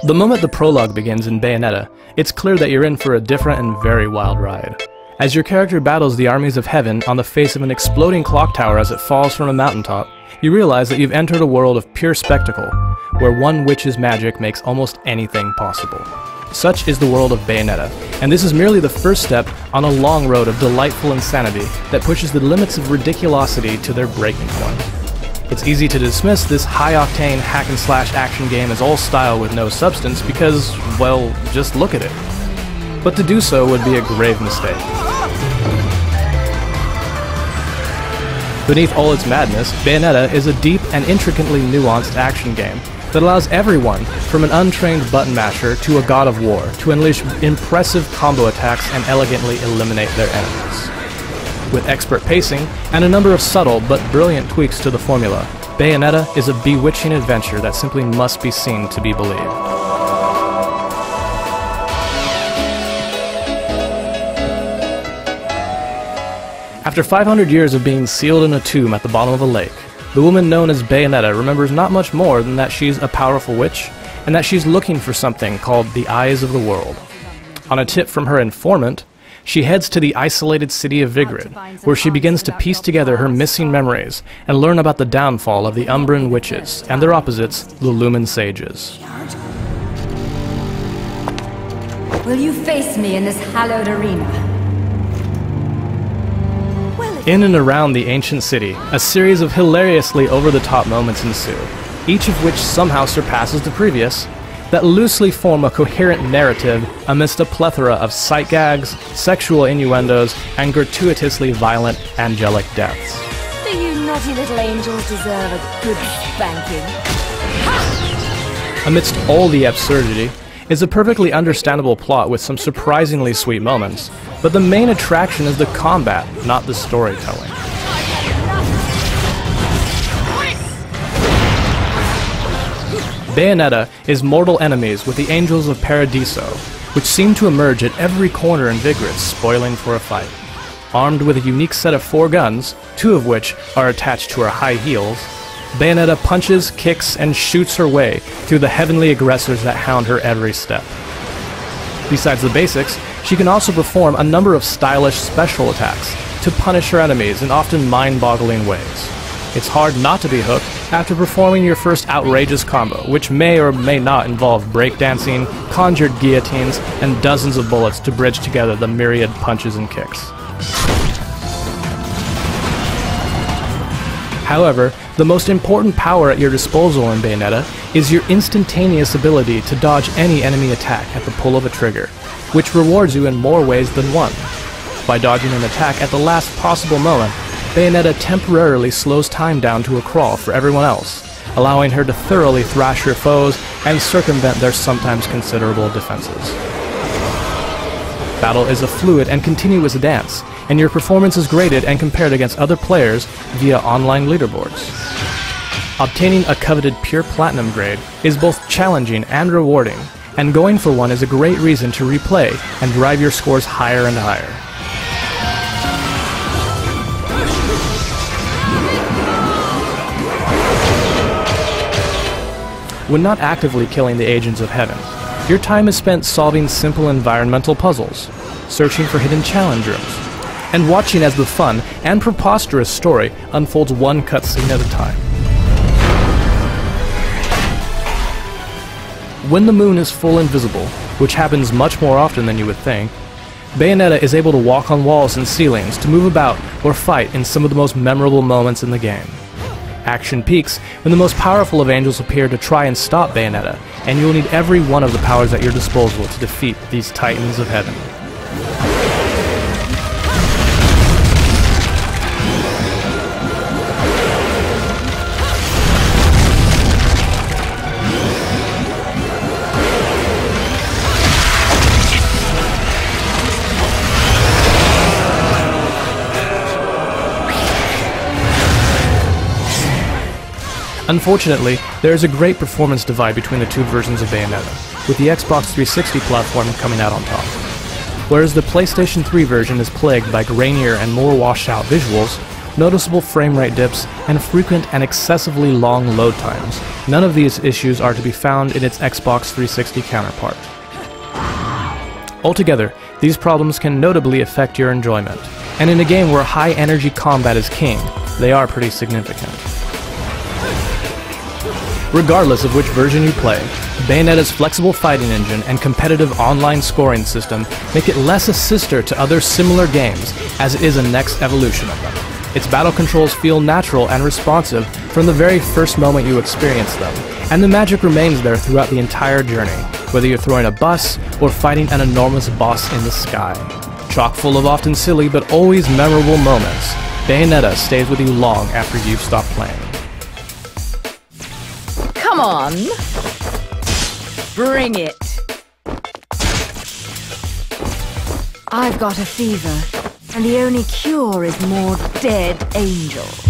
The moment the prologue begins in Bayonetta, it's clear that you're in for a different and very wild ride. As your character battles the armies of heaven on the face of an exploding clock tower as it falls from a mountaintop, you realize that you've entered a world of pure spectacle, where one witch's magic makes almost anything possible. Such is the world of Bayonetta, and this is merely the first step on a long road of delightful insanity that pushes the limits of ridiculosity to their breaking point. It's easy to dismiss this high-octane hack-and-slash action game as all style with no substance because, well, just look at it. But to do so would be a grave mistake. Beneath all its madness, Bayonetta is a deep and intricately nuanced action game that allows everyone, from an untrained button masher to a god of war, to unleash impressive combo attacks and elegantly eliminate their enemies. With expert pacing and a number of subtle but brilliant tweaks to the formula, Bayonetta is a bewitching adventure that simply must be seen to be believed. After 500 years of being sealed in a tomb at the bottom of a lake, the woman known as Bayonetta remembers not much more than that she's a powerful witch, and that she's looking for something called the Eyes of the World. On a tip from her informant, she heads to the isolated city of Vigrid, where she begins to piece together her missing memories and learn about the downfall of the Umbran witches and their opposites, the Lumen sages. Will you face me in this hallowed arena? In and around the ancient city, a series of hilariously over-the-top moments ensue, each of which somehow surpasses the previous, that loosely form a coherent narrative amidst a plethora of sight gags, sexual innuendos, and gratuitously violent angelic deaths. Do you naughty little angels deserve a good spanking? Amidst all the absurdity is a perfectly understandable plot with some surprisingly sweet moments, but the main attraction is the combat, not the storytelling. Bayonetta is mortal enemies with the Angels of Paradiso, which seem to emerge at every corner in Vigrid, spoiling for a fight. Armed with a unique set of 4 guns, 2 of which are attached to her high heels, Bayonetta punches, kicks, and shoots her way through the heavenly aggressors that hound her every step. Besides the basics, she can also perform a number of stylish special attacks to punish her enemies in often mind-boggling ways. It's hard not to be hooked after performing your first outrageous combo, which may or may not involve breakdancing, conjured guillotines, and dozens of bullets to bridge together the myriad punches and kicks. However, the most important power at your disposal in Bayonetta is your instantaneous ability to dodge any enemy attack at the pull of a trigger, which rewards you in more ways than one. By dodging an attack at the last possible moment, Bayonetta temporarily slows time down to a crawl for everyone else, allowing her to thoroughly thrash her foes and circumvent their sometimes considerable defenses. Battle is a fluid and continuous dance, and your performance is graded and compared against other players via online leaderboards. Obtaining a coveted pure platinum grade is both challenging and rewarding, and going for one is a great reason to replay and drive your scores higher and higher. When not actively killing the agents of heaven, your time is spent solving simple environmental puzzles, searching for hidden challenge rooms, and watching as the fun and preposterous story unfolds one cutscene at a time. When the moon is full and visible, which happens much more often than you would think, Bayonetta is able to walk on walls and ceilings to move about or fight in some of the most memorable moments in the game. Action peaks when the most powerful of angels appear to try and stop Bayonetta, and you'll need every one of the powers at your disposal to defeat these titans of heaven. Unfortunately, there is a great performance divide between the 2 versions of Bayonetta, with the Xbox 360 platform coming out on top. Whereas the PlayStation 3 version is plagued by grainier and more washed out visuals, noticeable frame rate dips, and frequent and excessively long load times. None of these issues are to be found in its Xbox 360 counterpart. Altogether, these problems can notably affect your enjoyment, and in a game where high-energy combat is king, they are pretty significant. Regardless of which version you play, Bayonetta's flexible fighting engine and competitive online scoring system make it less a sister to other similar games as it is a next evolution of them. Its battle controls feel natural and responsive from the very first moment you experience them, and the magic remains there throughout the entire journey, whether you're throwing a bus or fighting an enormous boss in the sky. Chock full of often silly but always memorable moments, Bayonetta stays with you long after you've stopped playing. Come on! Bring it! I've got a fever, and the only cure is more dead angels.